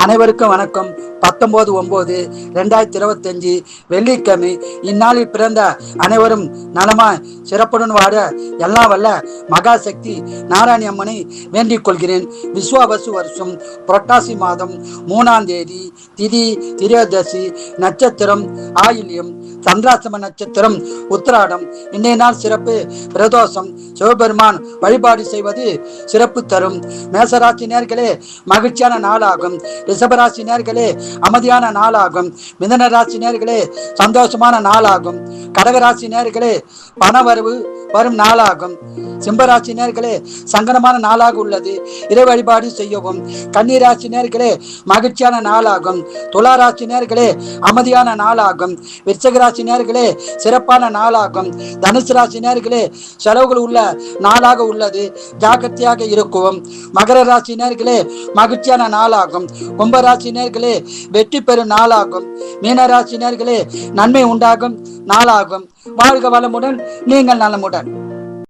அனைவருக்கும் வணக்கம். 19/9/2025 வெள்ளிக்கிழமை. இந்நாளில் பிறந்த அனைவரும் நலமாய் சிறப்புடன் வாழ எல்லாம் வல்ல மகாசக்தி நாராயணி அம்மனை வேண்டிக் கொள்கிறேன். விஸ்வாவசு வருஷம் புரட்டாசி மாதம் 3ஆம் தேதி, திதி திரியோதசி, நட்சத்திரம் ஆயில்யம், சந்திராசிரம நட்சத்திரம் உத்திராடம். இன்றைய நாள் சிறப்பு பிரதோஷம். சிவபெருமான் வழிபாடு செய்வது சிறப்பு தரும். மேசராசி நேர்களே மகிழ்ச்சியான நாளாகும். ரிஷபராசி நேர்களே அமைதியான நாளாகும். மிதன ராசி நேர்களே சந்தோஷமான நாளாகும். கடகராசி நேர்களே பணவரவு வரும் நாளாகும். சிம்பராசி நேர்களே சங்கடமான நாளாக உள்ளது. இறை வழிபாடு செய்யவும். கன்னிராசி நேர்களே மகிழ்ச்சியான நாளாகும். துளாராசி நேர்களே அமைதியான நாளாகும். விருச்சிகராசி நேர்களே சிறப்பான நாளாகும். தனுசு ராசி நேர்களே செலவுகள் உள்ள நாளாக உள்ளது. ஜாக்கிரதையாக இருக்கும். மகர ராசி நேர்களே மகிழ்ச்சியான நாளாகும். கும்பராசி நேர்களே வெற்றி பெறும் நாளாகும். மீனராசி நேர்களே நன்மை உண்டாகும் நாளாகும். வாழ்க வளமுடன், நீங்கள் நலமுடன்.